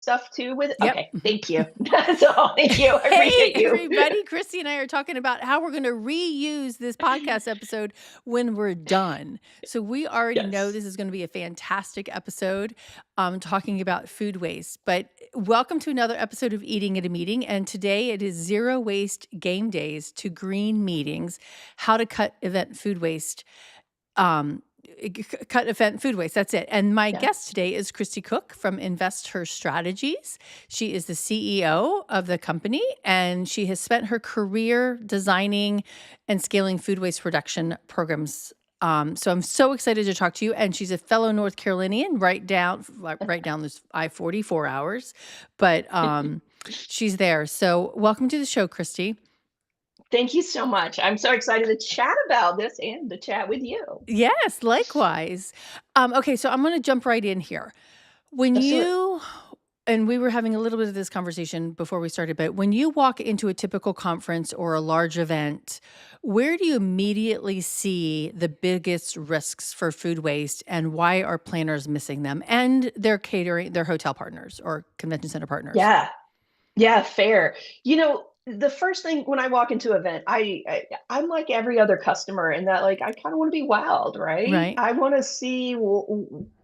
stuff too with it? Yep. Okay, thank you. That's all. Thank you. I Hey, appreciate you. everybody. Christy and I are talking about how we're going to reuse this podcast episode when we're done. So we already know Yes. this is going to be a fantastic episode talking about food waste. But welcome to another episode of Eating at a Meeting. And today it is Zero Waste Game Days to Green Meetings, how to cut event food waste. Cut event food waste. That's it. And my guest today is Christy Cook from InvestHER Strategies. She is the CEO of the company, and she has spent her career designing and scaling food waste reduction programs. So I'm so excited to talk to you. And she's a fellow North Carolinian, right down this I-40, 4 hours, but she's there. So welcome to the show, Christy. Thank you so much. I'm so excited to chat about this and to chat with you. Yes, likewise. Okay, so I'm going to jump right in here. When you, and we were having a little bit of this conversation before we started, but when you walk into a typical conference or a large event, where do you immediately see the biggest risks for food waste, and why are planners missing them and their hotel partners or convention center partners? Yeah, fair. The first thing when I walk into an event, I'm like every other customer in that, like, I kind of want to be wowed, right? Right. I want to see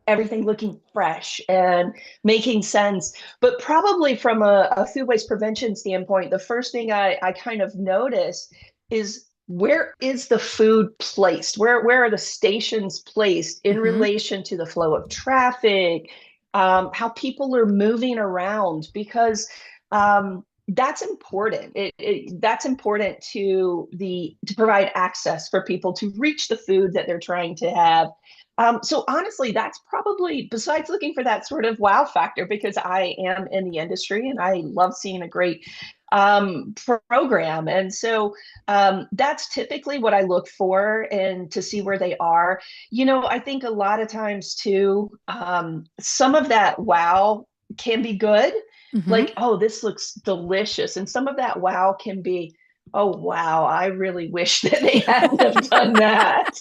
everything looking fresh and making sense. But probably from a food waste prevention standpoint, the first thing I kind of notice is, where is the food placed? Where are the stations placed in relation to the flow of traffic, how people are moving around? Because that's important. That's important to provide access for people to reach the food that they're trying to have. So honestly, that's probably, besides looking for that sort of wow factor, because I am in the industry and I love seeing a great program. And so that's typically what I look for, and to see where they are. I think a lot of times too, some of that wow can be good. Like, oh, this looks delicious. And some of that wow can be, oh, wow, I really wish that they hadn't have done that.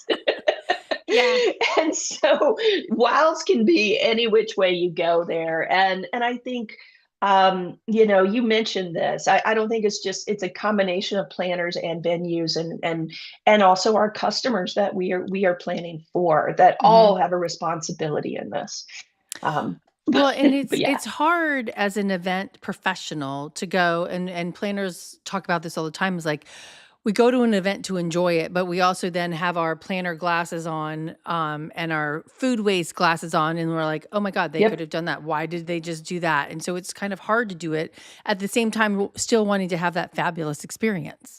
Yeah. And so wows can be any which way you go there. And I think, you mentioned this. I don't think it's a combination of planners and venues and also our customers that we are planning for, that all have a responsibility in this. Well, and it's Yeah. hard as an event professional to go, and planners talk about this all the time, is like, we go to an event to enjoy it, but we also then have our planner glasses on, and our food waste glasses on, and we're like, oh my God, they could have done that. Why did they just do that? And so it's kind of hard to do it at the same time, still wanting to have that fabulous experience.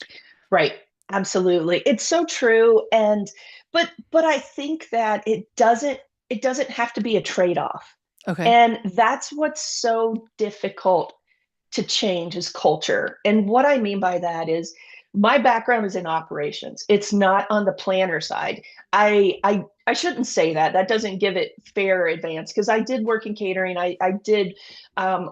Right. Absolutely. It's so true. But I think that it doesn't have to be a trade-off. Okay. And that's what's so difficult to change, is culture. And what I mean by that is, my background is in operations. It's not on the planner side. I shouldn't say that. That doesn't give it fair advance, because I did work in catering. I did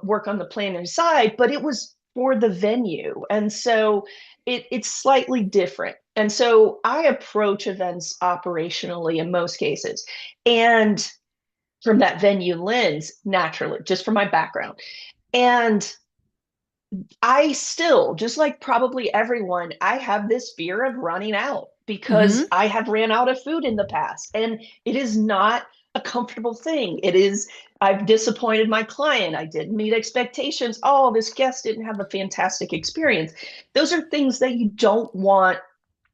work on the planner side, but it was for the venue. And so it's slightly different. And so I approach events operationally in most cases. And from that venue lens, naturally, just from my background. And I still, just like probably everyone, I have this fear of running out, because I have ran out of food in the past. And it is not a comfortable thing. I've disappointed my client. I didn't meet expectations. Oh, this guest didn't have a fantastic experience. Those are things that you don't want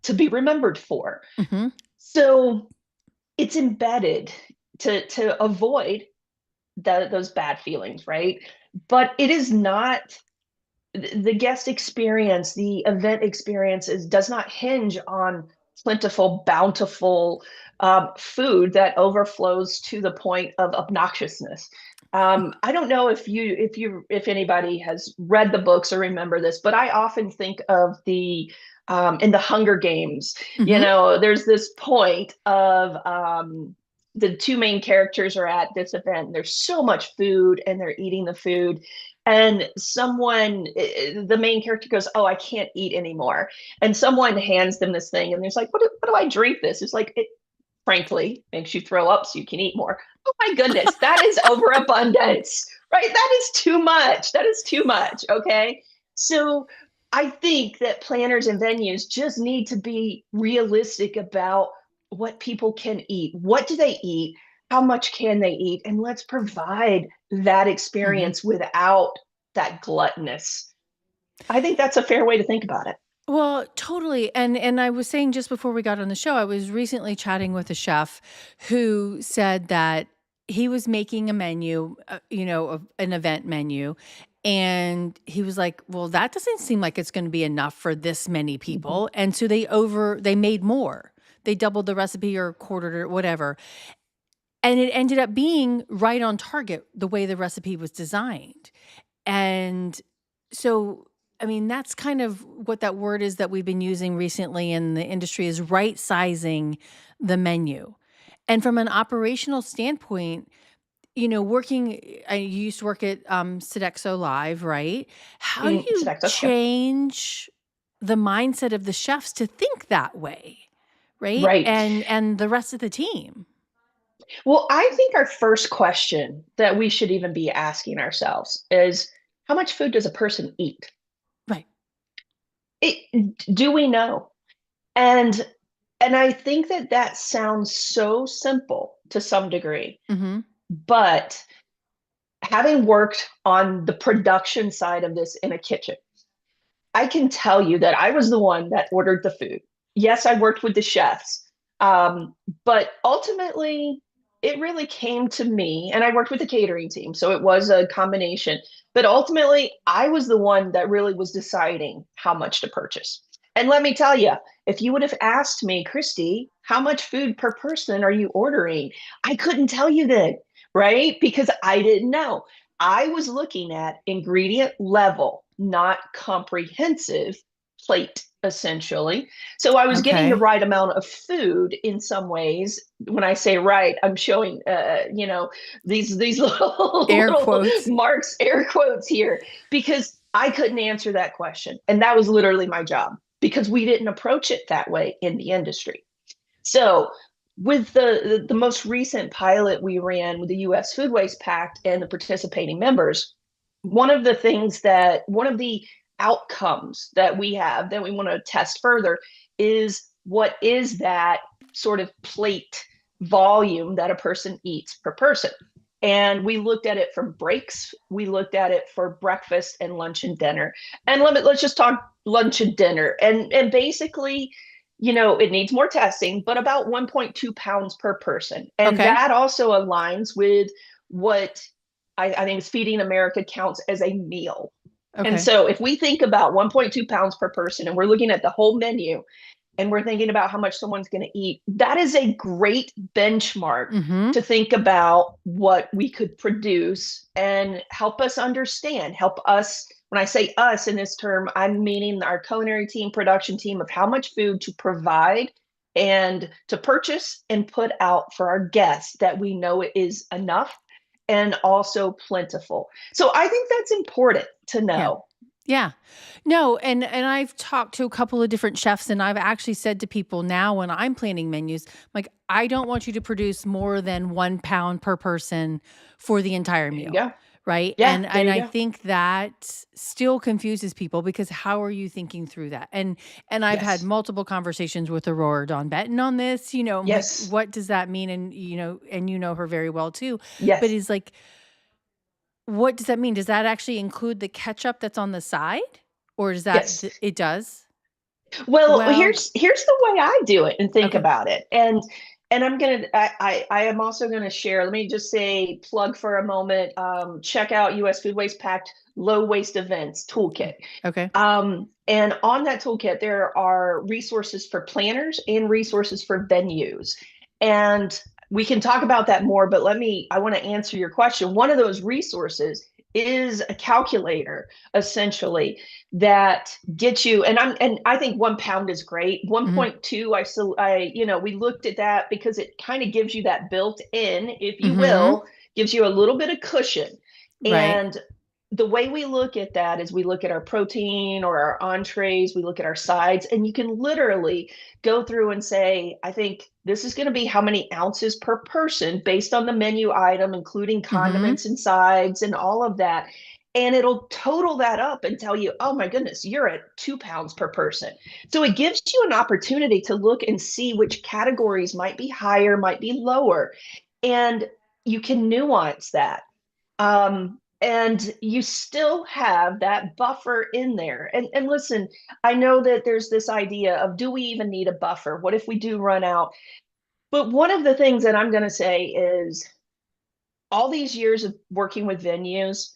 to be remembered for. So it's embedded to avoid those bad feelings, right? But it is not the guest experience, the event experiences does not hinge on plentiful, bountiful food that overflows to the point of obnoxiousness. I don't know if anybody has read the books or remember this, but I often think of in the Hunger Games. There's this point of the two main characters are at this event, and there's so much food, and they're eating the food. And the main character goes, oh, I can't eat anymore. And someone hands them this thing, and there's like, what do I drink this? It's like, frankly, makes you throw up so you can eat more. Oh my goodness, that is overabundance, right? That is too much. That is too much. Okay. So I think that planners and venues just need to be realistic about what people can eat. What do they eat? How much can they eat? And let's provide that Mhm. experience without that gluttonous. I think that's a fair way to think about it. Well, totally. And I was saying just before we got on the show, I was recently chatting with a chef who said that he was making a menu, an event menu, and he was like, "Well, that doesn't seem like it's going to be enough for this many Mhm. people." And so they made more. They doubled the recipe or quartered it or whatever. And it ended up being right on target the way the recipe was designed. And so, I mean, that's kind of what that word is that we've been using recently in the industry is right sizing the menu. And from an operational standpoint, I used to work at Sodexo Live, right? How do you Sodexo, yep. change the mindset of the chefs to think that way, right? Right. And the rest of the team. Well, I think our first question that we should even be asking ourselves is how much food does a person eat? Right. Do we know? And and I think that that sounds so simple to some degree, Mhm. but having worked on the production side of this in a kitchen, I can tell you that I was the one that ordered the food. Yes, I worked with the chefs, but ultimately, it really came to me, and I worked with the catering team, so it was a combination. But ultimately, I was the one that really was deciding how much to purchase. And let me tell you, if you would have asked me, Christy, how much food per person are you ordering? I couldn't tell you that, right? Because I didn't know. I was looking at ingredient level, not comprehensive plate, essentially. So I was getting the Okay. right amount of food in some ways. When I say right, I'm showing, these little Air little quotes. marks, air quotes here, because I couldn't answer that question, and that was literally my job because we didn't approach it that way in the industry. So with the most recent pilot we ran with the U.S. Food Waste Pact and the participating members, one of the outcomes that we have that we want to test further is what is that sort of plate volume that a person eats per person. And we looked at it from breaks. We looked at it for breakfast and lunch and dinner. And let's just talk lunch and dinner. And basically, it needs more testing, but about 1.2 pounds per person. And Okay. that also aligns with what I think is Feeding America counts as a meal. And Okay. so if we think about 1.2 pounds per person and we're looking at the whole menu and we're thinking about how much someone's going to eat, that is a great benchmark Mhm. to think about what we could produce and help us understand, help us. When I say us in this term, I'm meaning our culinary team, production team of how much food to provide and to purchase and put out for our guests that we know it is enough and also plentiful. So I think that's important to Yeah. know. Yeah. No, and I've talked to a couple of different chefs and I've actually said to people now when I'm planning menus, like, I don't want you to produce more than 1 pound per person for the entire There you meal. go. Right. Yeah, there And you I go. think that still confuses people because how are you thinking through that? And I've had Yes. multiple conversations with Aurora Dawn Benton on this. I'm like, Yes. what does that mean? And and you know her very well too. But Yes. is like what does that mean? Does that actually include the ketchup that's on the side? Or is that Yes. it does? Well, Well, here's the way I do it and think okay. about it. And I am also gonna share, let me just say, plug for a moment, check out US Food Waste Pact Low Waste Events Toolkit. Okay. And on that toolkit, there are resources for planners and resources for venues. And we can talk about that more, but I want to answer your question. One of those resources is a calculator, essentially, that gets you, and I think 1 pound is great. Mhm. 1.2, we looked at that because it kind of gives you that built in, if you Mhm. will, gives you a little bit of cushion. Right. And the way we look at that is we look at our protein or our entrees, we look at our sides, and you can literally go through and say, I think This is going to be how many ounces per person based on the menu item, including Mm-hmm. condiments and sides and all of that. And it'll total that up and tell you, oh my goodness, you're at 2 pounds per person. So it gives you an opportunity to look and see which categories might be higher, might be lower. And you can nuance that. And you still have that buffer in there. And listen, I know that there's this idea of, do we even need a buffer? What if we do run out? But one of the things that I'm going to say is, all these years of working with venues,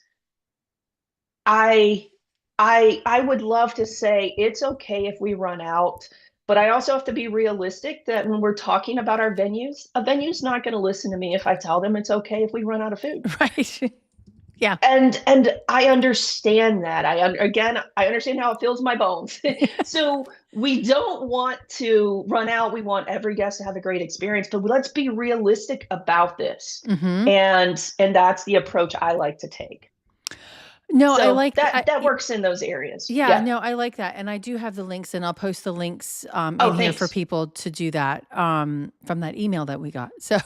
I I would love to say it's okay if we run out, but I also have to be realistic that when we're talking about our venues, a venue's not going to listen to me if I tell them it's okay if we run out of food. Right. Yeah. And I understand that. Again, I understand how it fills my bones. So we don't want to run out. We want every guest to have a great experience, but let's be realistic about this. Mm-hmm. And that's the approach I like to take. No, I So like that works in those areas. yeah, Yeah. no, I like that. And I do have the links and I'll post the links Oh, in here for thanks. people to do that from that email that we got. So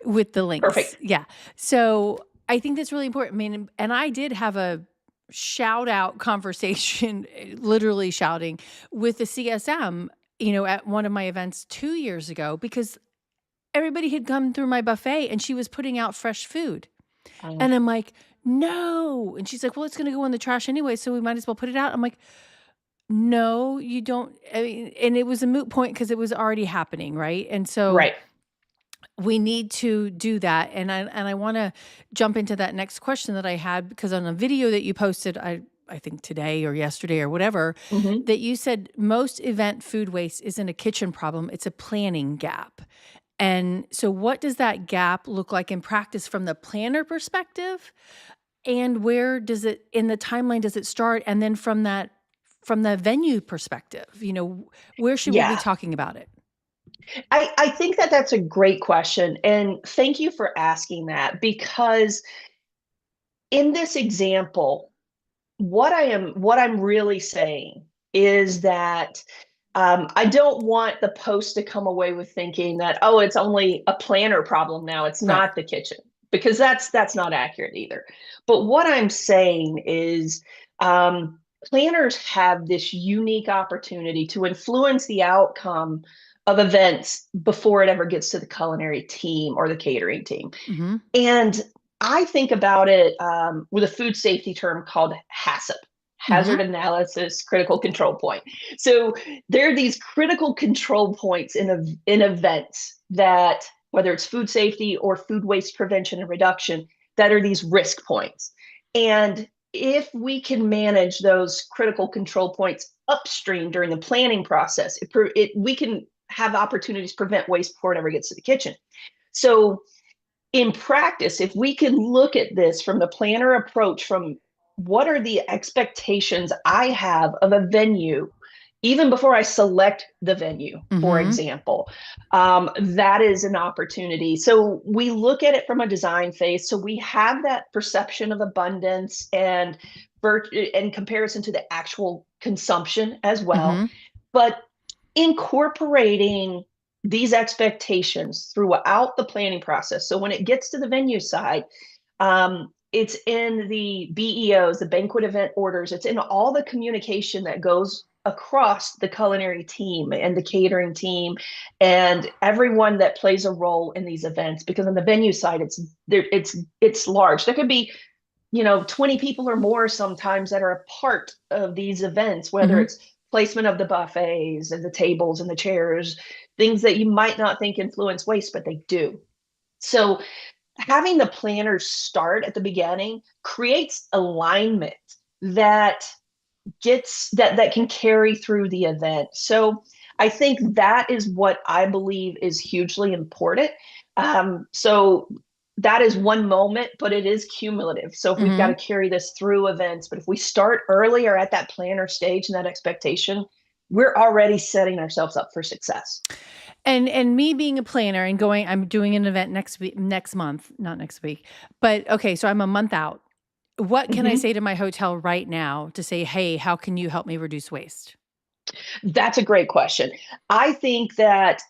with the links. Perfect. Yeah. So I think that's really important. I mean, and I did have a shout out conversation, literally shouting with the CSM, at one of my events 2 years ago because everybody had come through my buffet and she was putting out fresh food. Um, And I'm like, no. And she's like, well, it's going to go in the trash anyway. So we might as well put it out. I'm like, no, you don't. I mean, and it was a moot point because it was already happening. Right. And so right. we need to do that. And I want to jump into that next question that I had because on a video that you posted, I think today or yesterday or whatever, Hmm. that you said most event food waste isn't a kitchen problem. It's a planning gap. And so what does that gap look like in practice from the planner perspective? And where does it in the timeline does it start? And then from the venue perspective, where should we be Yeah. talking about it? I think that that's a great question. And thank you for asking that, because in this example, what I'm really saying is that I don't want the post to come away with thinking that, oh, it's only a planner problem now. It's Right. not the kitchen, because that's not accurate either. But what I'm saying is, planners have this unique opportunity to influence the outcome of events before it ever gets to the culinary team or the catering team. Mhm. And I think about it with a food safety term called HACCP, Mhm. hazard analysis critical control point. So there are these critical control points in events that, whether it's food safety or food waste prevention and reduction, that are these risk points. And if we can manage those critical control points upstream during the planning process, we can have opportunities to prevent waste before it ever gets to the kitchen. So in practice, if we can look at this from the planner approach, from what are the expectations I have of a venue, even before I select the venue, for Mhm. example, that is an opportunity. So we look at it from a design phase. So we have that perception of abundance and in comparison to the actual consumption as well. Mhm. But incorporating these expectations throughout the planning process. So when it gets to the venue side, it's in the BEOs, the banquet event orders, it's in all the communication that goes across the culinary team and the catering team and everyone that plays a role in these events. Because on the venue side, it's large. There could be 20 people or more sometimes that are a part of these events, whether Mhm. it's placement of the buffets and the tables and the chairs, things that you might not think influence waste, but they do. So having the planners start at the beginning creates alignment that that can carry through the event. So I think that is what I believe is hugely important. So that is one moment, but it is cumulative. So if we've got to Mhm. carry this through events, but if we start earlier at that planner stage and that expectation, we're already setting ourselves up for success. And me being a planner and I'm doing an event next month, not next week. But okay, so I'm a month out. What can I Mhm. say to my hotel right now to say, "Hey, how can you help me reduce waste?" That's a great question. I think that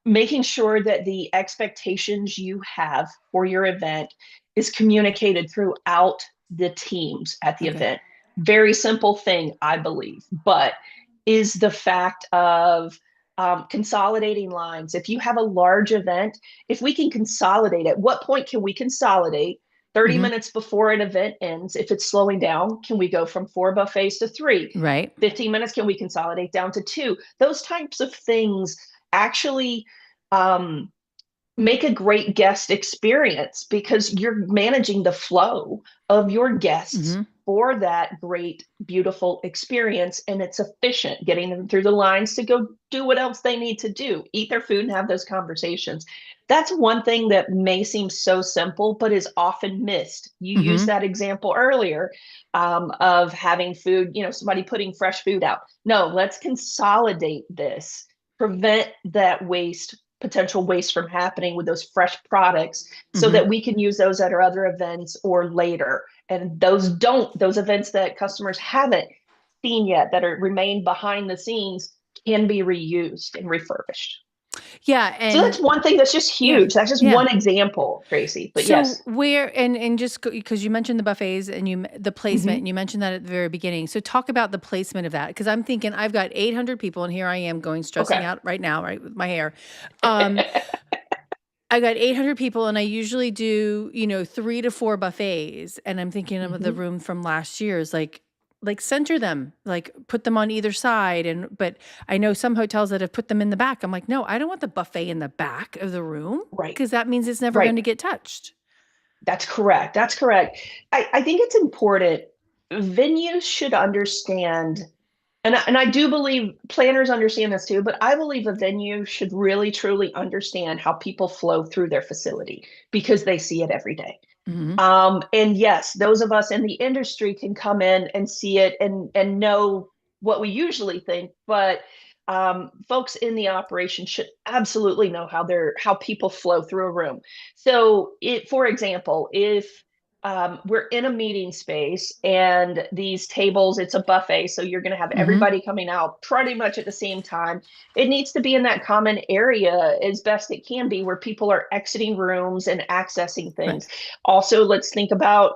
making sure that the expectations you have for your event is communicated throughout the teams at the Okay. event. Very simple thing, I believe, but is the fact of consolidating lines. If you have a large event, if we can consolidate, at what point can we consolidate? 30 Hmm. minutes before an event ends, if it's slowing down, can we go from 4 buffets to 3? Right. 15 minutes, can we consolidate down to 2? Those types of things actually um, make a great guest experience because you're managing the flow of your guests Hmm. for that great, beautiful experience. And it's efficient getting them through the lines to go do what else they need to do, eat their food and have those conversations. That's one thing that may seem so simple, but is often missed. You used Hmm. that example earlier of having food, somebody putting fresh food out. No, let's consolidate this, prevent that potential waste from happening with those fresh products so Hmm. that we can use those at our other events or later. And those events that customers haven't seen yet that are remain behind the scenes can be reused and refurbished. Yeah. So that's And one thing that's just yeah. huge. That's just Yeah. one example, Tracy. But So yes. where and just because you mentioned the buffets and the placement Mm-hmm. and you mentioned that at the very beginning. So talk about the placement of that because I'm thinking I've got 800 people and here I am going stressing Okay. out right now, right with my hair. Um, I got 800 people and I usually do, 3 to 4 buffets. And I'm thinking of the Mm-hmm. room from last year is like center them, like put them on either side. But I know some hotels that have put them in the back. I'm like, no, I don't want the buffet in the back of the room Right. because that means it's never going Right. to get touched. That's correct. That's correct. I think it's important. Venues should understand, and I do believe planners understand this too, but I believe a venue should really truly understand how people flow through their facility because they see it every day. Hmm. And yes, those of us in the industry can come in and see it and know what we usually think, but folks in the operation should absolutely know how people flow through a room. So, for example, if we're in a meeting space and these tables, it's a buffet, so you're going to have Hmm. everybody coming out pretty much at the same time. It needs to be in that common area as best it can be where people are exiting rooms and accessing Right. things. Also, let's think about,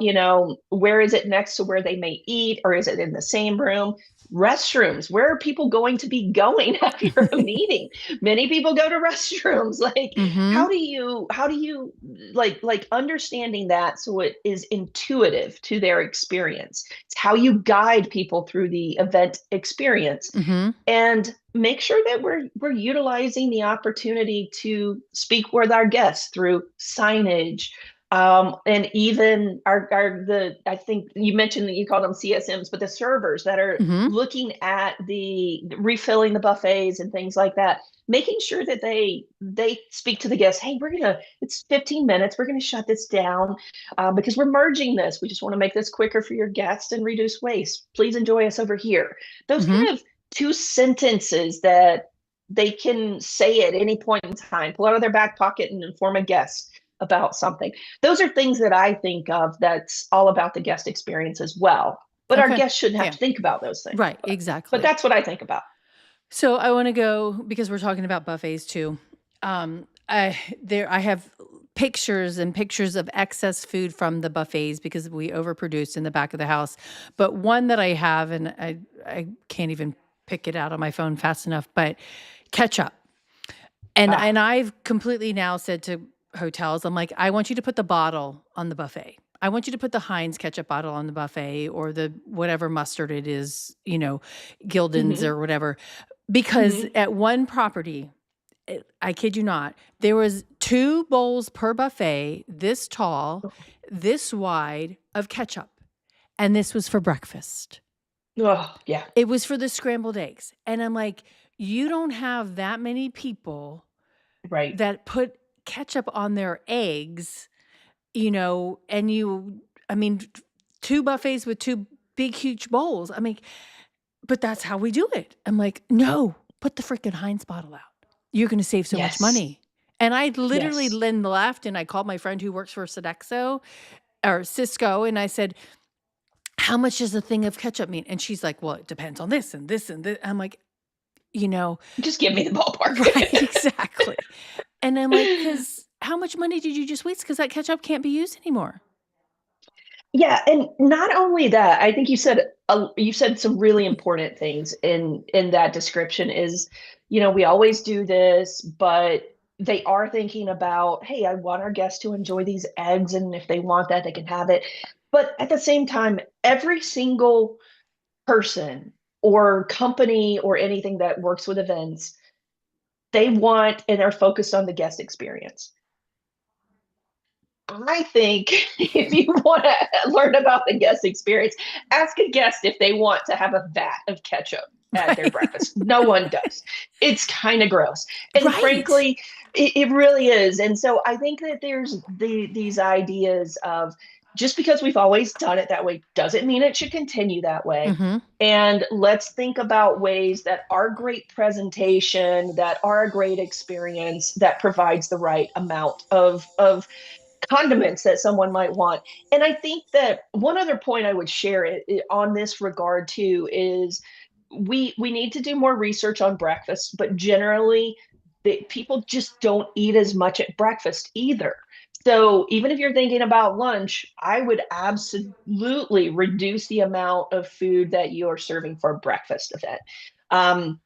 where is it next to where they may eat, or is it in the same room? Restrooms, where are people going to be going after a meeting? Many people go to restrooms. Like, Hmm. how do you like understanding that so it is intuitive to their experience? It's how you guide people through the event experience Hmm. and make sure that we're utilizing the opportunity to speak with our guests through signage, and even our the I think you mentioned that you call them CSMs, but the servers that are Hmm. looking at the refilling the buffets and things like that, making sure that they speak to the guests. Hey, it's 15 minutes. We're gonna shut this down because we're merging this. We just want to make this quicker for your guests and reduce waste. Please enjoy us over here. Those Hmm. kind of 2 sentences that they can say at any point in time, pull out of their back pocket and inform a guest about something. Those are things that I think of that's all about the guest experience as well. But our Okay. guests shouldn't have Yeah. to think about those things. Right. But Exactly. that's what I think about. So I want to go because we're talking about buffets too. I have pictures and pictures of excess food from the buffets because we overproduced in the back of the house. But one that I have, and I can't even pick it out on my phone fast enough, but ketchup. And Ah, I've completely now said to hotels, I'm like, I want you to put the bottle on the buffet. I want you to put the Heinz ketchup bottle on the buffet or the whatever mustard it is, Gildan's mm-hmm, or whatever. Because mm-hmm. at one property, I kid you not, there was 2 bowls per buffet, this tall, this wide of ketchup. And this was for breakfast. Oh, yeah, It was for the scrambled eggs. And I'm like, you don't have that many people right. that put ketchup on their eggs, and I mean, 2 buffets with 2 big, huge bowls. I mean, but that's how we do it. I'm like, no, put the freaking Heinz bottle out. You're going to save so much Yes, money. And I literally yes. then laughed and I called my friend who works for Sodexo or Cisco and I said, how much does a thing of ketchup mean? And she's like, well, it depends on this and this and this. I'm like, you know, Just give me the ballpark. right, exactly. And I'm like, "'Cause how much money did you just waste? Because that ketchup can't be used anymore." Yeah, and not only that, I think you said some really important things in that description is, we always do this, but they are thinking about, hey, I want our guests to enjoy these eggs, and if they want that, they can have it. But at the same time, every single person or company or anything that works with events, they want and are focused on the guest experience. I think if you want to learn about the guest experience, ask a guest if they want to have a vat of ketchup at their Right. breakfast. No one does. It's kind of gross. And Right. frankly, it really is. And so I think that there's these ideas of just because we've always done it that way doesn't mean it should continue that way. Mhm. And let's think about ways that are great presentation, that are a great experience, that provides the right amount of condiments that someone might want. And I think that one other point I would share on this regard too is we need to do more research on breakfast, but generally people just don't eat as much at breakfast either. So even if you're thinking about lunch, I would absolutely reduce the amount of food that you're serving for a breakfast event. Um,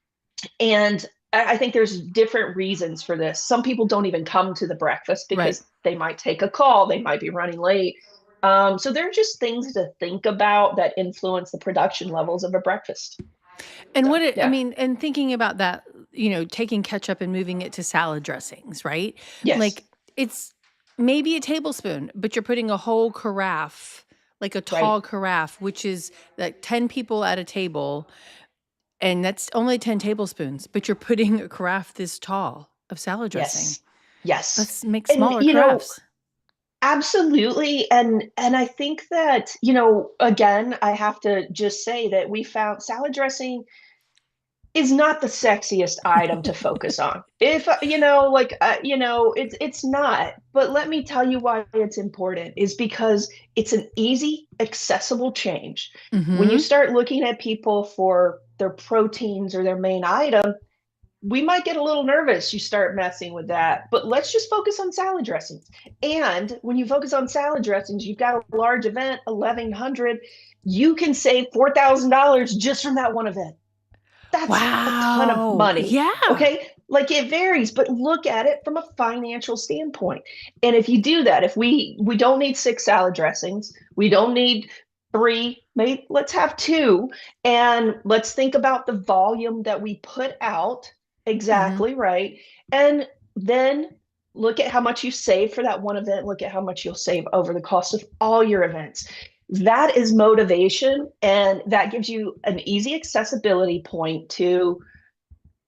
and I think there's different reasons for this. Some people don't even come to the breakfast Right. because they might take a call, they might be running late. So there are just things to think about that influence the production levels of a breakfast. And So what it I yeah, mean, and thinking about that, taking ketchup and moving it to salad dressings, right? yes, Like, it's maybe a tablespoon, but you're putting a whole carafe, like a right, tall carafe, which is like 10 people at a table, and that's only 10 tablespoons, but you're putting a carafe this tall of salad dressing. yes, yes, Let's make and smaller carafes. absolutely. And I think that again, I have to just say that we found salad dressing is not the sexiest item to focus on. If it's not. But let me tell you why it's important is because it's an easy, accessible change. When you Mhm. start looking at people for their proteins or their main item, we might get a little nervous. You start messing with that, but let's just focus on salad dressings. And when you focus on salad dressings, you've got a large event, 1,100. You can save $4,000 just from that one event. That's a ton of Wow. money. Yeah. Okay. Like it varies, but look at it from a financial standpoint. And if you do that, if we don't need six salad dressings, we don't need three, maybe let's have two. And let's think about the volume that we put out. Mhm. Exactly right. And then look at how much you save for that one event. Look at how much you'll save over the cost of all your events. That is motivation, and that gives you an easy accessibility point to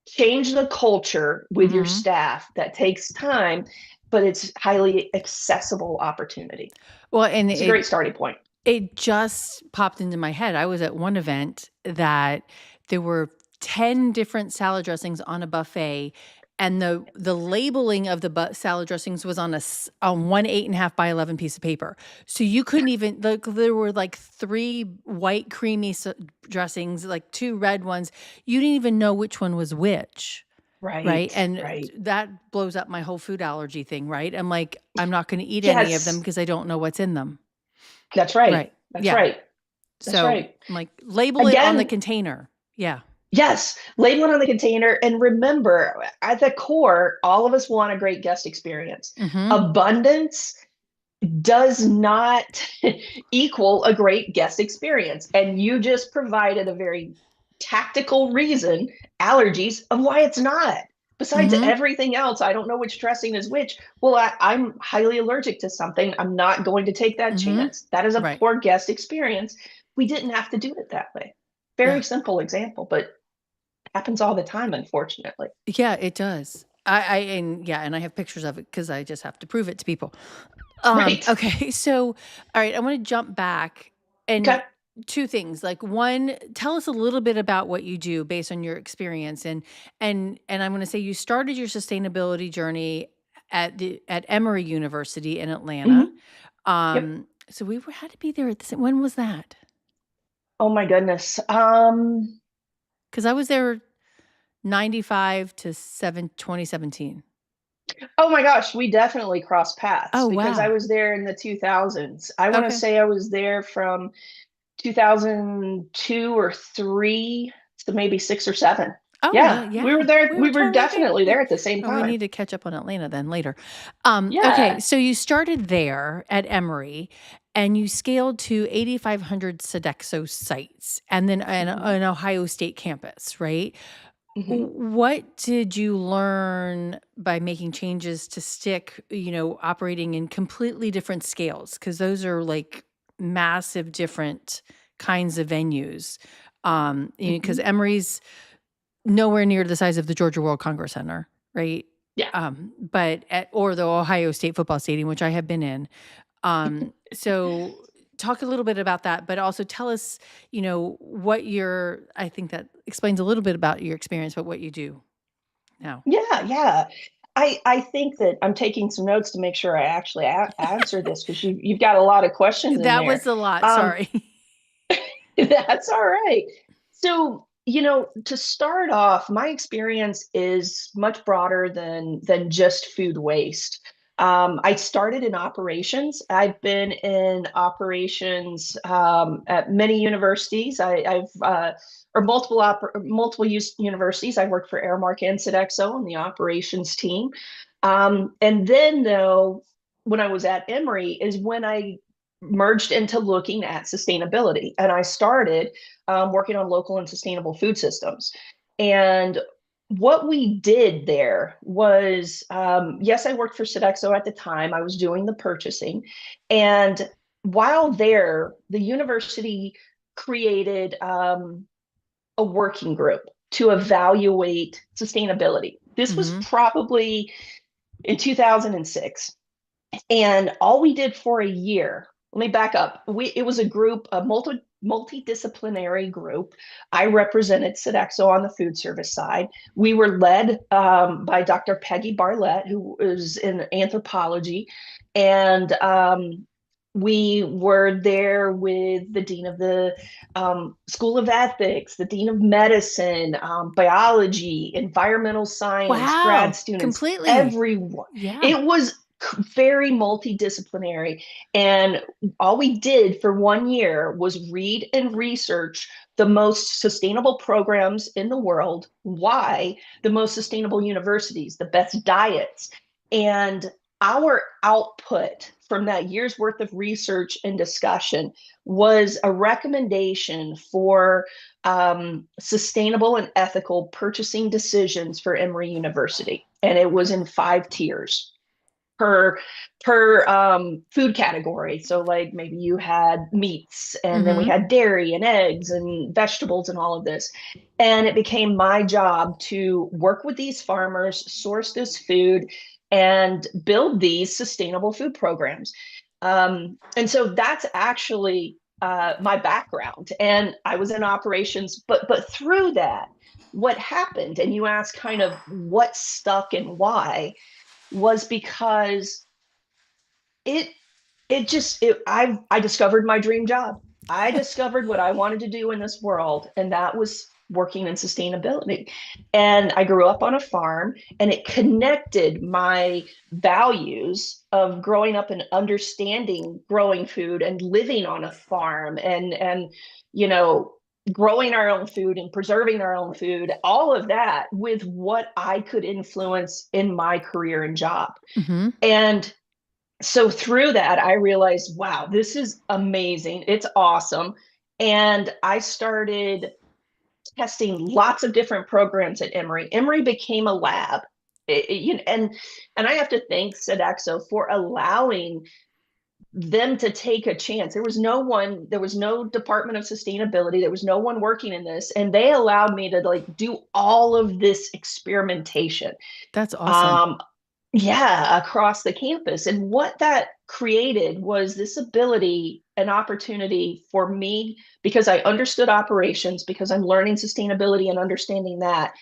change the culture with your Mhm. staff. That takes time, but it's highly accessible opportunity. Well, and It's a great starting point. it just popped into my head. I was at one event that there were 10 different salad dressings on a buffet, and the labeling of the salad dressings was on one 8.5 by 11 piece of paper. So you couldn't even like there were like 3 white creamy dressings, like 2 red ones. You didn't even know which one was which. Right, Right, and right. that blows up my whole food allergy thing, right? I'm like, I'm not gonna eat any of them Yes, because I don't know what's in them. that's right. Right. That's Yeah. right. That's So, right. I'm like, label it on the Again, container. Yeah. yes, label it on the container. And remember, at the core, all of us want a great guest experience. Mhm. Abundance does not equal a great guest experience. And you just provided a very tactical reason, allergies, of why it's not. Besides Mhm. everything else, I don't know which dressing is which. Well, I'm highly allergic to something. I'm not going to take that Mhm. chance. That is a Right. poor guest experience. We didn't have to do it that way. Yeah. Very simple example, but happens all the time, unfortunately. Yeah, it does. And yeah, and I have pictures of it because I just have to prove it to people. Right. Okay, so, all right, I wanna jump back and Okay. 2 things, like, 1, tell us a little bit about what you do based on your experience, and I'm gonna say you started your sustainability journey at Emory University in Atlanta. Hmm. Yep. So we had to be there at the same when was that? Oh my goodness. 'Cause I was there 95 to 2017. Oh my gosh, we definitely crossed paths Oh, because I wow. was there in the 2000s. I want to Okay. say I was there from 2002 or 3 to maybe 6 or 7. Oh, well, Yeah, yeah, we were there. we were We were totally there. definitely Yeah. there at the same Well, we time. need to catch up on Atlanta then later. Okay, Yeah. so you started there at Emory and you scaled to 8,500 Sodexo sites and then Hmm. an Ohio State campus, right? Hmm. What did you learn by making changes to stick, operating in completely different scales? Because those are like massive different kinds of venues. Because Hmm. Emory's nowhere near the size of the Georgia World Congress Center, right? Yeah. Or the Ohio State football stadium, which I have been in. So talk a little bit about that, but also tell us, I think that explains a little bit about your experience, but what you do now. Yeah. Yeah. I think that I'm taking some notes to make sure I actually answer this because you've got a lot of questions in That there. was a lot. Um, Sorry. That's all right. So, to start off, my experience is much broader than just food waste. I started in operations. I've been in operations at many universities. I've or multiple use universities. I worked for Airmark and Sodexo on the operations team. And then, though, when I was at Emory, is when I merged into looking at sustainability. And I started working on local and sustainable food systems. And what we did there was, yes, I worked for Sodexo at the time. I was doing the purchasing. And while there, the university created a working group to evaluate sustainability. This was Hmm. probably in 2006. And all we did for a year, let me back up. It was a group, a multidisciplinary group. I represented Sodexo on the food service side. We were led by Dr. Peggy Barlett, who is in anthropology. And we were there with the dean of the School of Ethics, the dean of medicine, biology, environmental science, grad Wow. students, Completely. everyone. Yeah. It was very multidisciplinary. And all we did for one year was read and research the most sustainable programs in the world, why the most sustainable universities, the best diets. And our output from that year's worth of research and discussion was a recommendation for sustainable and ethical purchasing decisions for Emory University. And it was in 5 tiers per food category. So like maybe you had meats and then we Hmm. had dairy and eggs and vegetables and all of this. And it became my job to work with these farmers, source this food, and build these sustainable food programs. And so that's actually my background. And I was in operations, but through that, what happened, and you asked kind of what stuck and why, was because it I discovered my dream job. I discovered what I wanted to do in this world, and that was working in sustainability. And I grew up on a farm, and it connected my values of growing up and understanding growing food and living on a farm and you know growing our own food and preserving our own food, all of that with what I could influence in my career and job. Hmm. And so through that, I realized, wow, this is amazing. It's awesome. And I started testing lots of different programs at Emory. Emory became a lab. And I have to thank Sodexo for allowing them to take a chance. There was no Department of Sustainability, there was no one working in this, and they allowed me to like do all of this experimentation. That's awesome. Um, yeah, across the campus. And what that created was this ability, an opportunity for me, because I understood operations, because I'm learning sustainability and understanding that,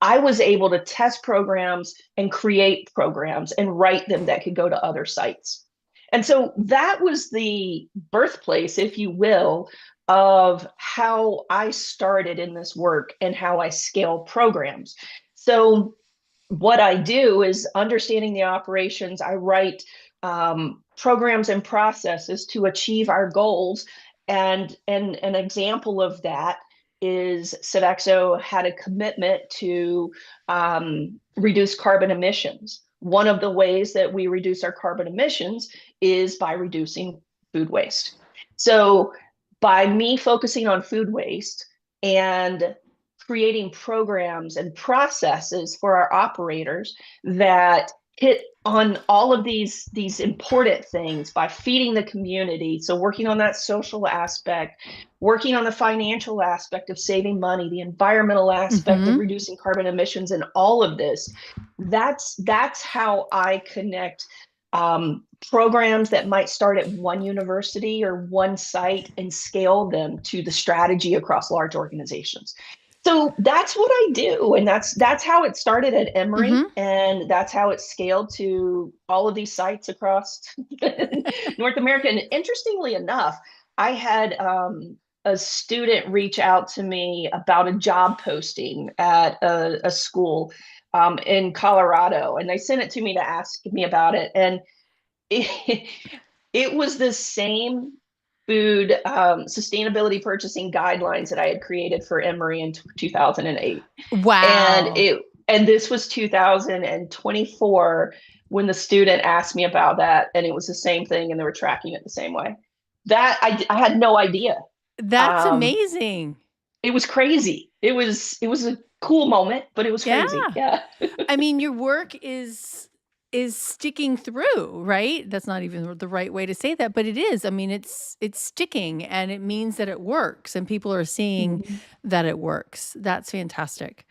I was able to test programs and create programs and write them that could go to other sites. And so that was the birthplace, if you will, of how I started in this work and how I scale programs. So what I do is understanding the operations. I write programs and processes to achieve our goals. And an example of that is Sodexo had a commitment to reduce carbon emissions. One of the ways that we reduce our carbon emissions is by reducing food waste. So by me focusing on food waste and creating programs and processes for our operators that hit on all of these important things by feeding the community. So working on that social aspect, working on the financial aspect of saving money, the environmental aspect of Mm-hmm. reducing carbon emissions, and all of this. That's how I connect programs that might start at one university or one site and scale them to the strategy across large organizations. So that's what I do, and that's how it started at Emory, Mm-hmm. and that's how it scaled to all of these sites across North America. And interestingly enough, I had a student reach out to me about a job posting at a school in Colorado, and they sent it to me to ask me about it, and it, it was the same food sustainability purchasing guidelines that I had created for Emory in 2008. And Wow. this was 2024 when the student asked me about that, and it was the same thing, and they were tracking it the same way. That I had no idea. That's Um, amazing. it was crazy. It was a cool moment, but it was Yeah. crazy. Yeah. I mean, your work is sticking through, right? That's not even the right way to say that, but it is. I mean, it's sticking and it means that it works and people are seeing Mhm. that it works. That's fantastic.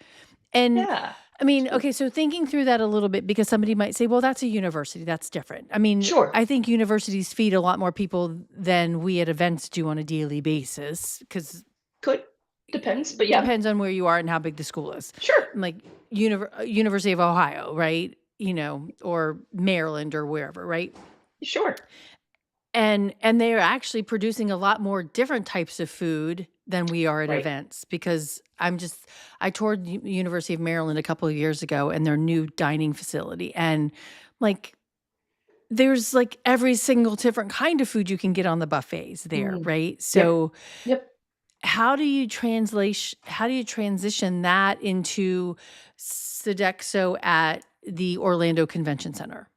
And Yeah. I mean, okay, so thinking through that a little bit, because somebody might say, well, that's a university, that's different. I mean, Sure. I think universities feed a lot more people than we at events do on a daily basis because Could depends, but it yeah. depends on where you are and how big the school is. Sure. Like University of Ohio, right? Or Maryland or wherever, right? Sure. And they're actually producing a lot more different types of food than we are at Right. events because I toured University of Maryland a couple of years ago and their new dining facility and like there's like every single different kind of food you can get on the buffets there, Mm. right? Yep. So Yep. how do you transition that into Sodexo at the Orlando Convention Center?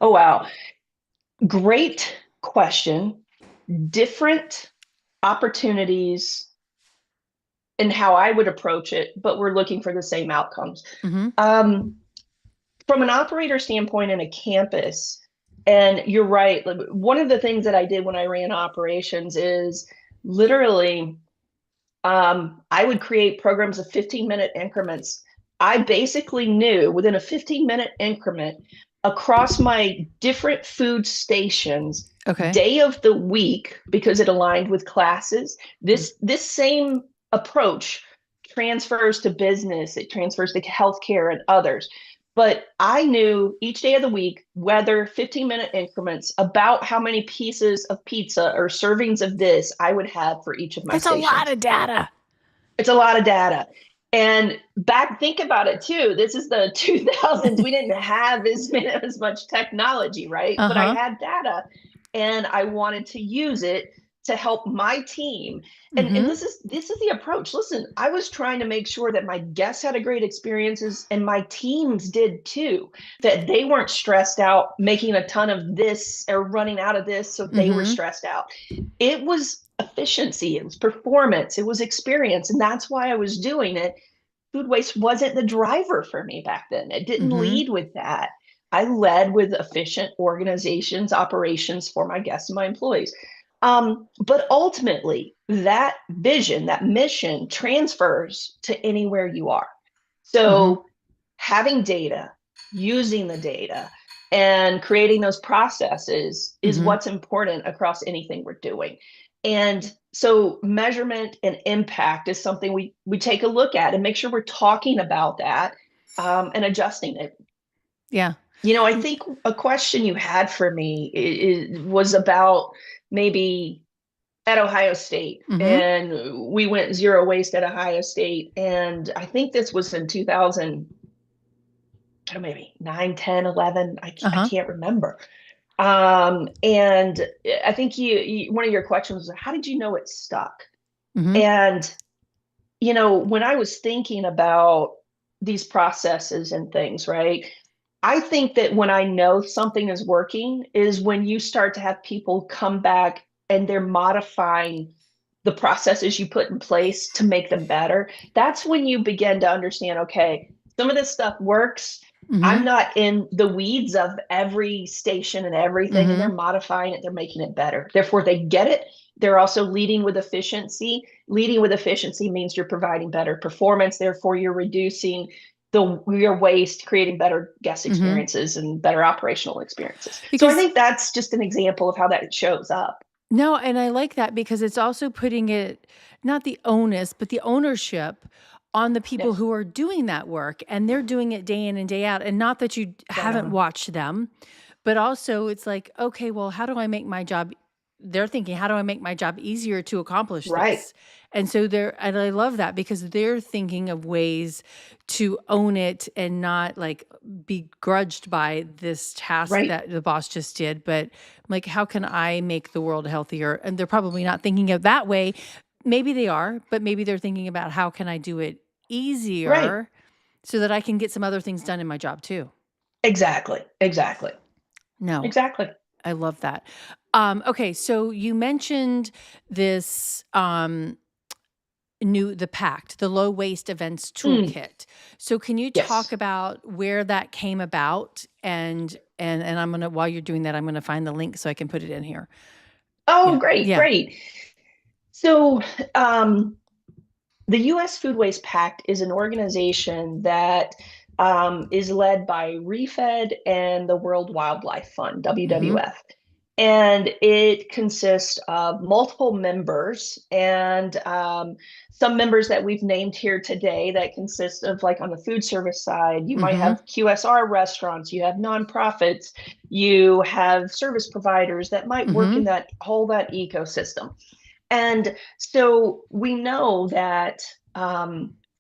Oh, wow. Great question. Different opportunities in how I would approach it, but we're looking for the same outcomes. Mhm. Um, from an operator standpoint in a campus, and you're right, one of the things that I did when I ran operations is literally I would create programs of 15-minute increments. I basically knew within a 15-minute increment across my different food stations, Okay. day of the week, because it aligned with classes, this same approach transfers to business, it transfers to healthcare and others. But I knew each day of the week, whether 15-minute increments, about how many pieces of pizza or servings of this I would have for each of my That's a lot stations. of data. It's a lot of data. And think about it too. This is the 2000s. We didn't have as much technology, right? But I Uh-huh. had data and I wanted to use it to help my team. And Mhm. this is the approach. Listen, I was trying to make sure that my guests had a great experiences and my teams did too, that they weren't stressed out making a ton of this or running out of this, so they were Mhm. stressed out. It was efficiency, it was performance, it was experience. And that's why I was doing it. Food waste wasn't the driver for me back then. It didn't Mhm. lead with that. I led with efficient organizations, operations for my guests and my employees. But ultimately, that vision, that mission transfers to anywhere you are. Mhm. So having data, using the data, and creating those processes is Mhm. what's important across anything we're doing. And so measurement and impact is something we take a look at and make sure we're talking about that and adjusting it. Yeah. I think a question you had for me was about maybe at Ohio State, Mm-hmm. and we went zero waste at Ohio State, and I think this was in 2000, maybe 9, 10, 11. I Uh-huh. can't remember. And I think one of your questions was, how did you know it stuck? Mm-hmm. And when I was thinking about these processes and things, right? I think that when I know something is working is when you start to have people come back and they're modifying the processes you put in place to make them better. That's when you begin to understand, okay, some of this stuff works. Mm-hmm. I'm not in the weeds of every station and everything, and Mm-hmm. they're modifying it, they're making it better. Therefore, they get it. They're also leading with efficiency. Leading with efficiency means you're providing better performance. Therefore, you're reducing your waste, creating better guest Mm-hmm. experiences and better operational experiences. So I Because think that's just an example of how that shows up. no, and I like that because it's also putting it, not the onus, but the ownership on the people Yes, who are doing that work, and they're doing it day in and day out. And not that you right haven't on. watched them, but also it's like, okay, well, how do I make my job? They're thinking, how do I make my job easier to accomplish Right, this? And so and I love that because they're thinking of ways to own it and not like be grudged by this task right, that the boss just did, but like, how can I make the world healthier? And they're probably not thinking of that way. Maybe they are, but maybe they're thinking about how can I do it right. easier so that I can get some other things done in my job too. Exactly, exactly, No, exactly. I love that. Okay, so you mentioned this the pact, the low waste events Mm, toolkit. So can you talk yes. about where that came about? And I'm gonna, while you're doing that, I'm gonna find the link so I can put it in here. Oh, Yeah. great, Yeah. great. So, the U.S. Food Waste Pact is an organization that is led by ReFed and the World Wildlife Fund, Mm-hmm. WWF. And it consists of multiple members and some members that we've named here today that consist of, like, on the food service side, you might Mm-hmm. have QSR restaurants, you have nonprofits, you have service providers that might work Mm-hmm. in that ecosystem. And so we know that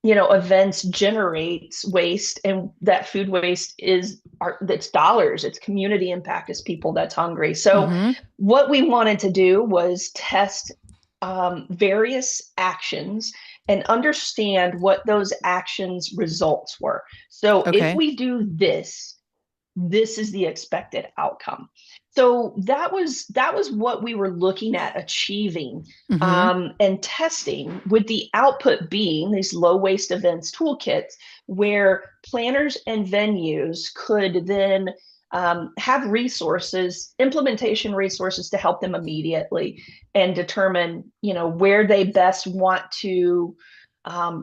events generates waste, and that food waste that's dollars, it's community impact, it's people that's hungry. So Mm-hmm. what we wanted to do was test various actions and understand what those actions results were. So if Okay. we do this, this is the expected outcome. So that was what we were looking at achieving, Mm-hmm. and testing, with the output being these low waste events toolkits, where planners and venues could then have resources, implementation resources, to help them immediately and determine, where they best want to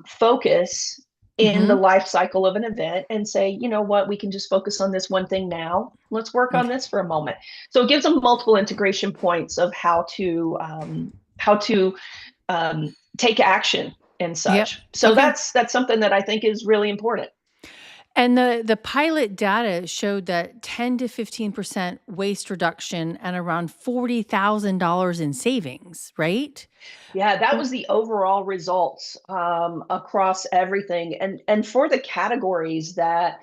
focus in the Mm-hmm. life cycle of an event, and say, you know what, we can just focus on this one thing now. Let's work on Okay. this for a moment. So it gives them multiple integration points of how to take action and Yep. such. So Okay. that's something that I think is really important. And the pilot data showed that 10 to 15% waste reduction and around $40,000 in savings, right? Yeah, that W- was the overall results across everything. And for the categories that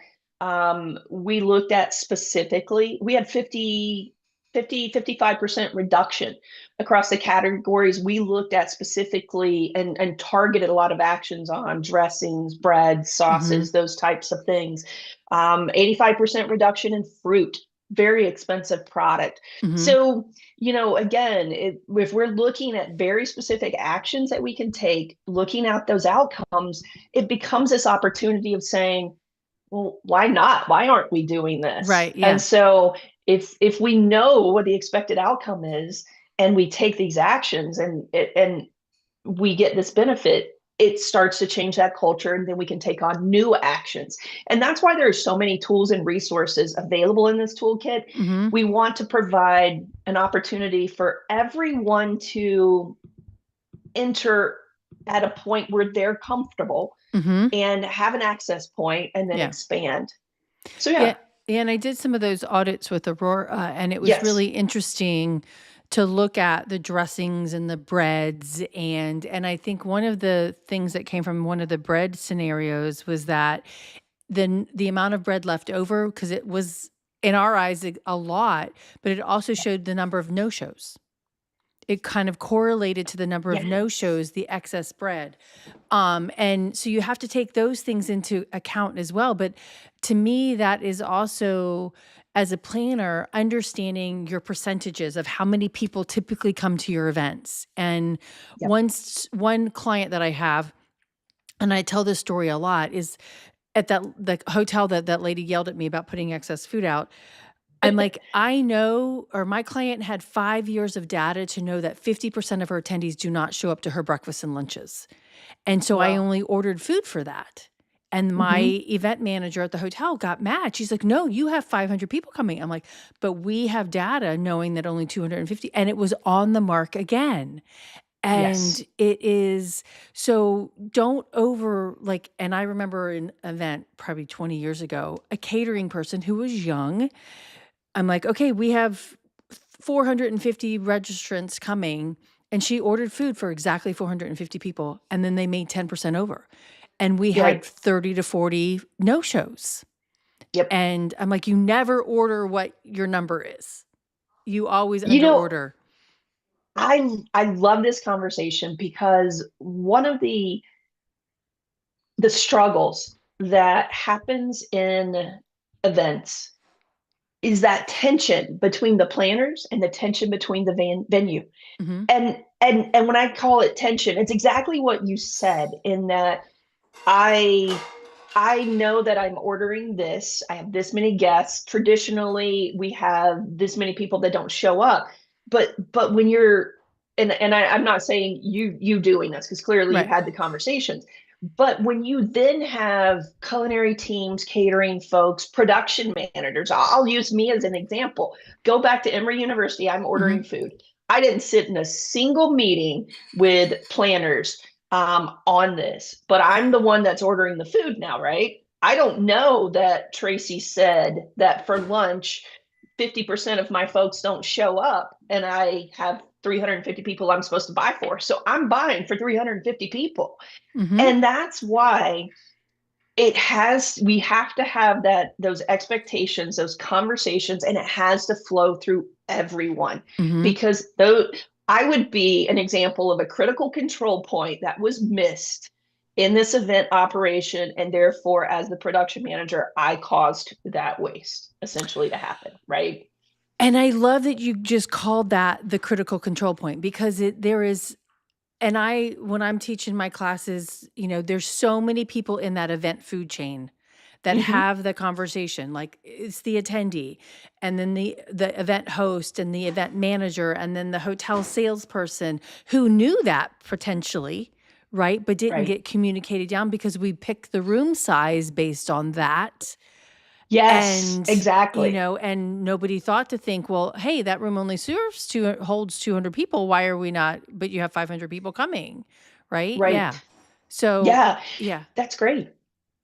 we looked at specifically, we had 55% reduction across the categories we looked at specifically, and targeted a lot of actions on: dressings, breads, Mhm. sauces, those types of things. 85% reduction in fruit, very expensive product. Mhm. So, again, if we're looking at very specific actions that we can take, looking at those outcomes, it becomes this opportunity of saying, well, why not? Why aren't we doing this? Right, And yeah. so if we know what the expected outcome is, and we take these actions, and we get this benefit, it starts to change that culture, and then we can take on new actions. And that's why there are so many tools and resources available in this toolkit. Mhm. We want to provide an opportunity for everyone to enter at a point where they're comfortable Mhm. and have an access point, and then Yeah. expand. So Yeah. yeah. Yeah, and I did some of those audits with Aurora, and it was Yes. really interesting to look at the dressings and the breads, and I think one of the things that came from one of the bread scenarios was that the amount of bread left over, because it was in our eyes a lot, but it also showed the number of no-shows. It kind of correlated to the number of Yes. no-shows, the excess bread. And so you have to take those things into account as well. But to me, that is also, as a planner, understanding your percentages of how many people typically come to your events. And Yep. one client that I have, and I tell this story a lot, is at the hotel that that lady yelled at me about putting excess food out. I'm like, I know, or my client had 5 years of data to know that 50% of her attendees do not show up to her breakfasts and lunches. And so I Wow. only ordered food for that. And my Hmm. event manager at the hotel got mad. She's like, no, you have 500 people coming. I'm like, but we have data knowing that only 250, and it was on the mark again. And Yes. it is, so don't over like, and I remember an event probably 20 years ago, a catering person who was young. I'm like, okay, we have 450 registrants coming. And she ordered food for exactly 450 people. And then they made 10% over. And we You're had right. 30 to 40 no shows. Yep. And I'm like, you never order what your number is, you always You under know, order. I love this conversation because one of the struggles that happens in events is that tension between the planners and the tension between the venue. Hmm. And when I call it tension, it's exactly what you said in that I I know that I'm ordering this. I have this many guests. Traditionally, we have this many people that don't show up. But when you're I'm not saying you doing this because clearly you've Right. had the conversations. But when you then have culinary teams, catering folks, production managers, I'll use me as an example. Go back to Emory University, I'm Hmm. ordering food. I didn't sit in a single meeting with planners on this, but I'm the one that's ordering the food now, right? I don't know that Tracy said that for lunch, 50% of my folks don't show up and I have 350 people I'm supposed to buy for. So I'm buying for 350 people. Hmm. And that's why we have to have those expectations, those conversations, and it has to flow through everyone Hmm. because though I would be an example of a critical control point that was missed in this event operation, and therefore as the production manager I caused that waste essentially to happen, right? And I love that you just called that the critical control point, because there is, and when I'm teaching my classes, there's so many people in that event food chain that Mm-hmm. have the conversation. Like, it's the attendee, and then the event host, and the event manager, and then the hotel salesperson who knew that potentially, right, but didn't Right. get communicated down because we picked the room size based on that. Yes, And, exactly. and nobody thought to think, well, hey, that room only holds 200 people. Why are we not, but you have 500 people coming, right? Right. Yeah. So, Yeah, yeah. that's great.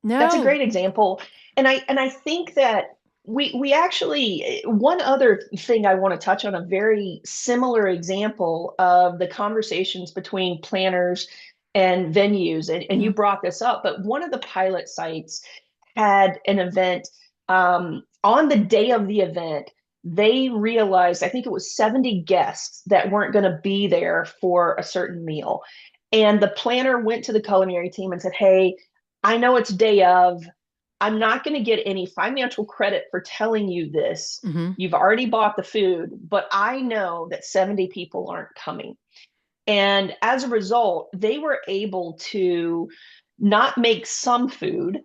That's a No. great example. And I think that we actually one other thing I want to touch on, a very similar example of the conversations between planners and venues, and you Mhm. brought this up, but one of the pilot sites had an event on the day of the event. They realized, I think it was 70 guests that weren't going to be there for a certain meal. And the planner went to the culinary team and said, hey, I know it's day of. I'm not going to get any financial credit for telling you this. Mhm. You've already bought the food, but I know that 70 people aren't coming. And as a result, they were able to not make some food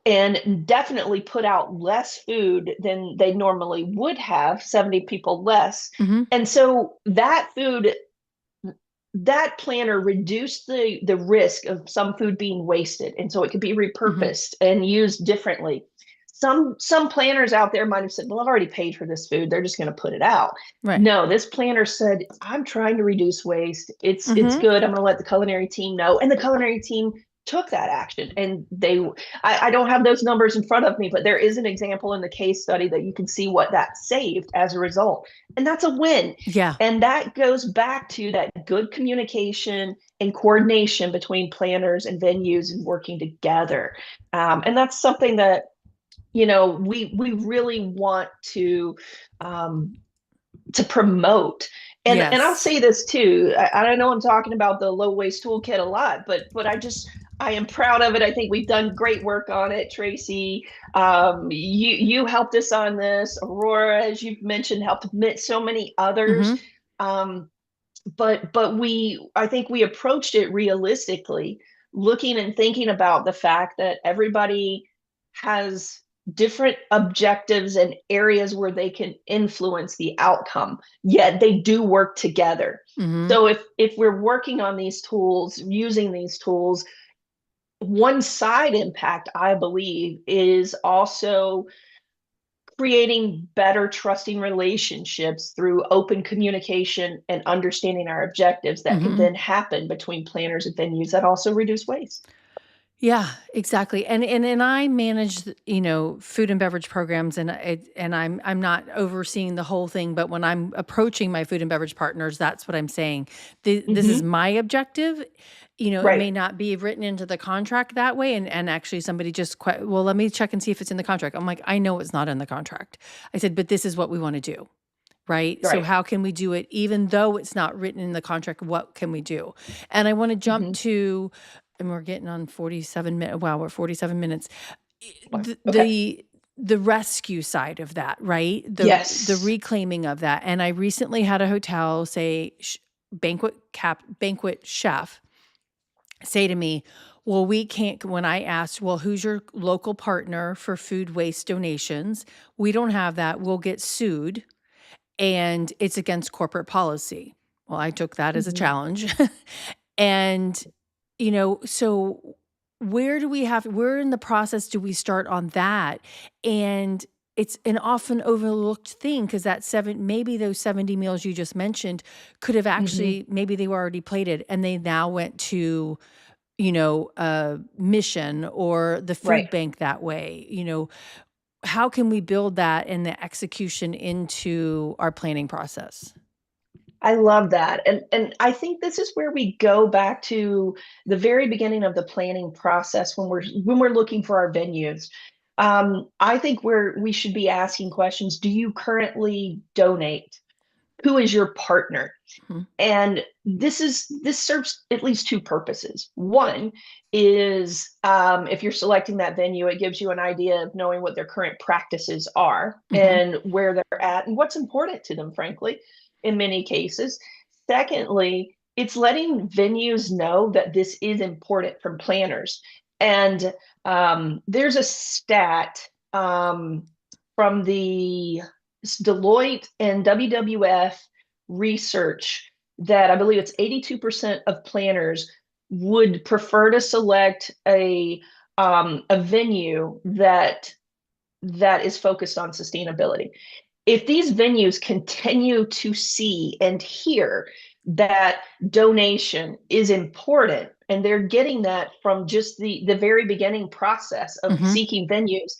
and definitely put out less food than they normally would have, 70 people less. Mhm. And so that planner reduced the risk of some food being wasted, and so it could be Mhm. repurposed and used differently. Some planners out there might have said, well, I've already paid for this food, they're just going to put it out. Right. No, this planner said, I'm trying to reduce waste. It's Mhm. good, I'm going to let the culinary team know, and the culinary team took that action. And I don't have those numbers in front of me, but there is an example in the case study that you can see what that saved as a result. And that's a win. Yeah. And that goes back to that good communication and coordination between planners and venues and working together. And that's something that, we really want to promote. And I'll Yes. say this too. I know I'm talking about the low waste toolkit a lot, but I am proud of it. I think we've done great work on it, Tracy. You helped us on this. Aurora, as you've mentioned, helped so many others. Mm-hmm. Um, but I think we approached it realistically, looking and thinking about the fact that everybody has different objectives and areas where they can influence the outcome, yet they do work together. Mm-hmm. So if we're working on these tools, using these tools, one side impact, I believe, is also creating better trusting relationships through open communication and understanding our objectives that can Mm-hmm. then happen between planners and venues that also reduce waste. Yeah, exactly. And I manage, food and beverage programs, and I'm not overseeing the whole thing, but when I'm approaching my food and beverage partners, that's what I'm saying. This is Mm-hmm. my objective. It Right. may not be written into the contract that way, and actually somebody just well, let me check and see if it's in the contract. I'm like, I know it's not in the contract. I said, but this is what we want to do. Right. So Right. how can we do it even though it's not written in the contract? What can we do? And I want to jump Mm-hmm. to, and we're getting on 47 minutes. Wow, we're 47 minutes. The, Okay. the the rescue side of that, right? The Yes. reclaiming of that. And I recently had a hotel say banquet chef say to me, well, we can't, when I asked, well, who's your local partner for food waste donations? We don't have that. We'll get sued and it's against corporate policy. Well, I took that as a Mm-hmm. challenge. And, so where in the process do we start on that? And it's an often overlooked thing because maybe those 70 meals you just mentioned could have Mm-hmm. actually, maybe they were already plated and they now went to, a mission or the Right. food bank that way. How can we build that and the execution into our planning process? I love that. And I think this is where we go back to the very beginning of the planning process when we're looking for our venues. I think we should be asking questions. Do you currently donate? Who is your partner? Mhm. And this serves at least two purposes. One is, if you're selecting that venue, it gives you an idea of knowing what their current practices are Mhm. and where they're at and what's important to them, frankly, in many cases. Secondly, it's letting venues know that this is important from planners. And there's a stat from the Deloitte and WWF research that I believe it's 82% of planners would prefer to select a venue that is focused on sustainability. If these venues continue to see and hear that donation is important and they're getting that from just the very beginning process of Mhm. seeking venues,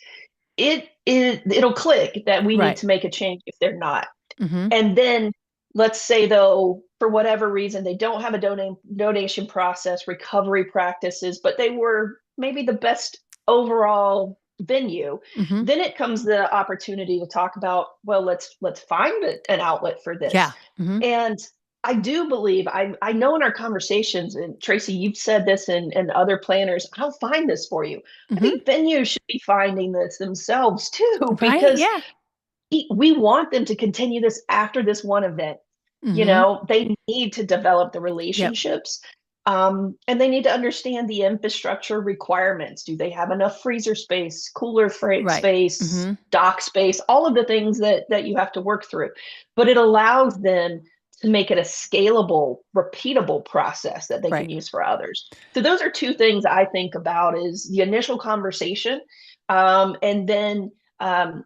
it'll click that we need Right. to make a change if they're not. Mhm. And then let's say though, for whatever reason, they don't have a donation process, recovery practices, but they were maybe the best overall venue. Mhm. Then it comes the opportunity to talk about, well, let's find an outlet for this. Yeah. Mhm. And I do believe I know in our conversations, and Tracy, you've said this and other planners, I'll find this for you. I Mhm. think venues should be finding this themselves too, Right? because Yeah. we want them to continue this after this one event. Mhm. They need to develop the Yep. relationships, and they need to understand the infrastructure requirements. Do they have enough freezer space, cooler Right. space, Mhm. dock space, all of the things that you have to work through. But it allows them to make it a scalable, repeatable process that they can Right. use for others. So those are two things I think about: is the initial conversation, and then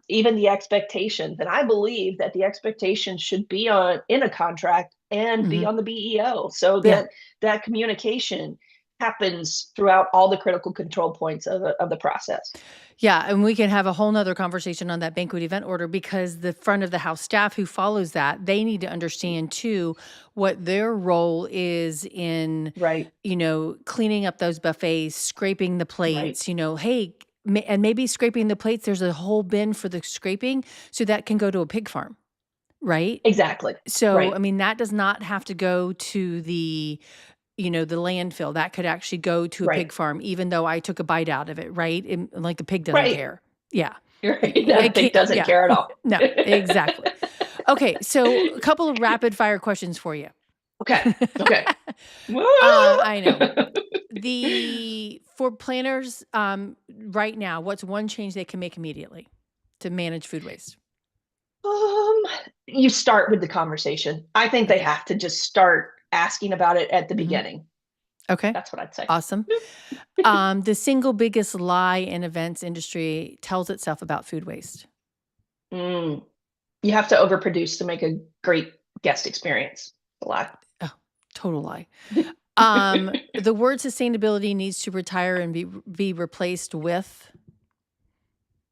even the expectations. And I believe that the expectations should be on in a contract and be Mhm. on the BEO, so Yeah. that that communication. happens throughout all the critical control points of the process. Yeah, and we can have a whole nother conversation on that banquet event order because the front of the house staff who follows that, they need to understand too what their role is in, Right, cleaning up those buffets, scraping the right. plates, hey, and maybe scraping the plates, there's a whole bin for the scraping so that can go to a pig farm, right? Exactly. So, I Right, mean, that does not have to go to the landfill. That could actually go to a right, pig farm, even though I took a bite out of it, right? And, like, the pig doesn't right. care. Yeah. Right. It That pig can't doesn't yeah. care at all. No, exactly. Okay, so a couple of rapid fire questions for you. Okay. Okay. Woo! I know. For planners, right now, what's one change they can make immediately to manage food waste? Um, you start with the conversation. I think they Okay. have to just start asking about it at the Mhm. beginning. Okay. That's what I'd say. Awesome. The single biggest lie in events industry tells itself about food waste. Mm. You have to overproduce to make a great guest experience. A lot. Oh, total lie. The word sustainability needs to retire and be replaced with.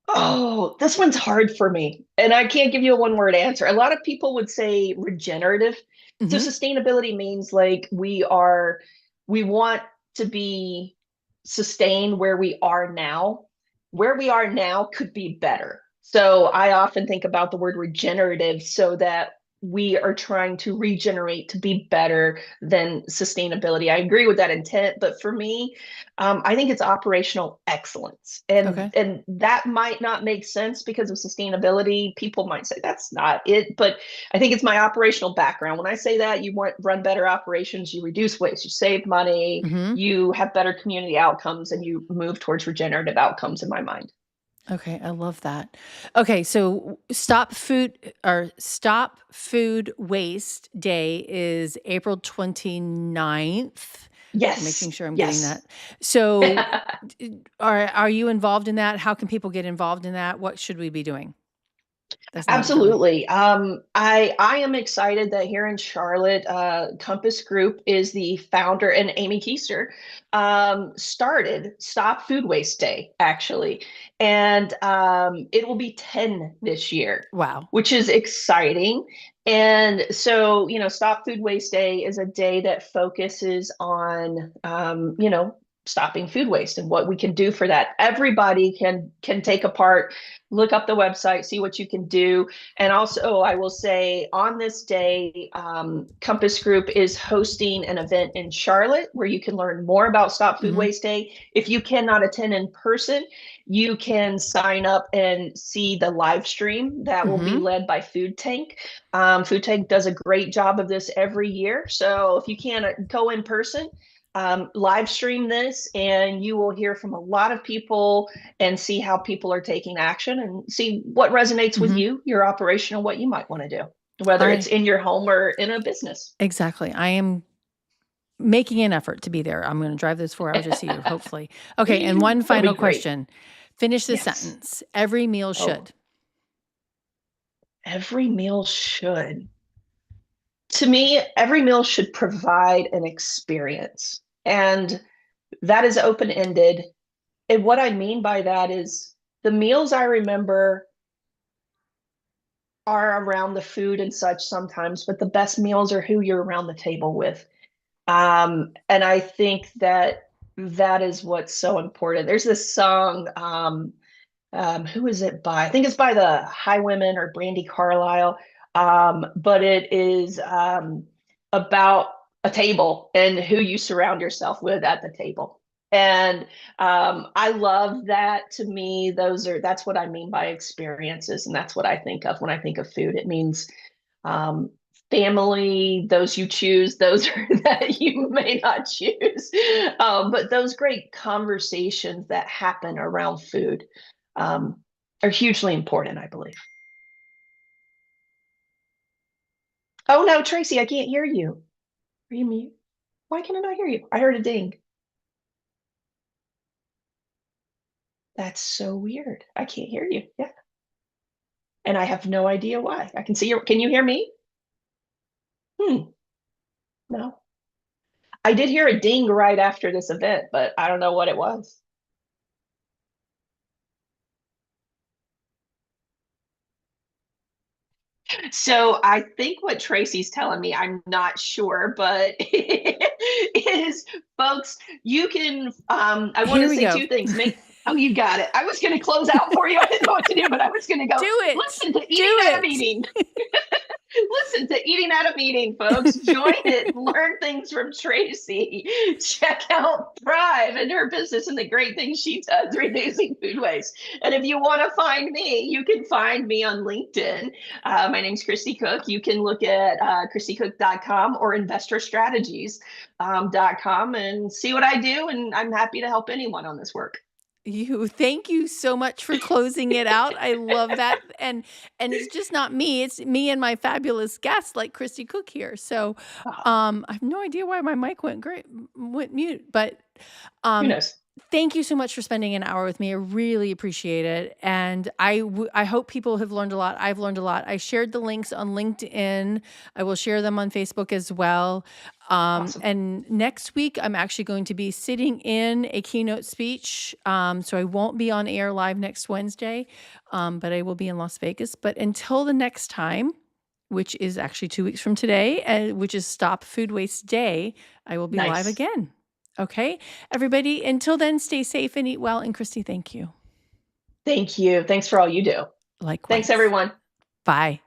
Oh, this one's hard for me. And I can't give you a one word answer. A lot of people would say regenerative. So Mhm. sustainability means like we want to be sustained where we are now. Where we are now could be better. So I often think about the word regenerative so that we are trying to regenerate to be better than sustainability. I agree with that intent, but for me, I think it's operational excellence, and Okay. that might not make sense because of sustainability. People might say that's not it, but I think it's my operational background. When I say that, you want run better operations, you reduce waste, you save money, Mhm. you have better community outcomes, and you move towards regenerative outcomes. In my mind, Okay, I love that. Okay, so Stop Food Waste Day is April 29th. Making yes, sure I'm getting that. yes. So, are you involved in that? How can people get involved in that? What should we be doing? That's not really. Absolutely. I am excited that here in Charlotte, Compass Group is the founder, and Amy Keister started Stop Food Waste Day, actually. And it will be 10 this year, Wow. which is exciting. And so, Stop Food Waste Day is a day that focuses on, stopping food waste and what we can do for that. Everybody can take a part, look up the website, see what you can do. And also, I will say on this day, Compass Group is hosting an event in Charlotte where you can learn more about Stop Food Mhm. Waste Day. If you cannot attend in person, you can sign up and see the live stream that will be Mhm. led by Food Tank. Food Tank does a great job of this every year. So if you can't go in person, live stream this and you will hear from a lot of people and see how people are taking action and see what resonates with Mhm. you, your operation, what you might want to do, whether it's I in your home or in a business. exactly. I am making an effort to be there. I'm gonna drive those 4 hours to see you, hopefully. Okay, and one That'll be final great. question. Finish the Yes. sentence. Every meal Oh, should. every meal should. To me, every meal should provide an experience. And that is open ended. And what I mean by that is the meals I remember are around the food and such sometimes, but the best meals are who you're around the table with. And I think that that is what's so important. There's this song, who is it by? I think it's by the Highwomen or Brandy Carlisle. But it is about a table and who you surround yourself with at the table. And I love that. To me, that's what I mean by experiences, and that's what I think of when I think of food. It means um, family, those you choose, those that you may not choose, but those great conversations that happen around food um, are hugely important, I believe. Oh no, Tracy, I can't hear you. Are you mute? Why can I not hear you? I heard a ding. That's so weird. I can't hear you. Yeah. And I have no idea why. I can see you. Can you hear me? Hmm. No. I did hear a ding right after this event, but I don't know what it was. So I think what Tracy's telling me, I'm not sure, but is folks, you can I want Here to we say go. two things. Make Oh, you got it. I was gonna close out for you. I didn't know what to do, but I was gonna go, Do it. listen to Do eating at a it. meeting. Listen to Eating at a Meeting, folks. Join it. Learn things from Tracy. Check out Thrive and her business and the great things she does reducing food waste. And if you want to find me, you can find me on LinkedIn. My name's Christy Cook. You can look at christycook.com or investorstrategies.com and see what I do. And I'm happy to help anyone on this work. Thank you so much for closing it out. I love that. And it's just not me, it's me and my fabulous guest like Christy Cook here. So I have no idea why my mic went mute, but Who um knows? thank you so much for spending an hour with me. I really appreciate it. And I hope people have learned a lot. I've learned a lot. I shared the links on LinkedIn. I will share them on Facebook as well. Awesome. And next week, I'm actually going to be sitting in a keynote speech. So I won't be on air live next Wednesday, but I will be in Las Vegas. But until the next time, which is actually 2 weeks from today, which is Stop Food Waste Day, I will be live Nice. again. Okay, everybody, until then, stay safe and eat well. And Christy, thank you. Thank you. Thanks for all you do. Thanks, Likewise. everyone. Bye.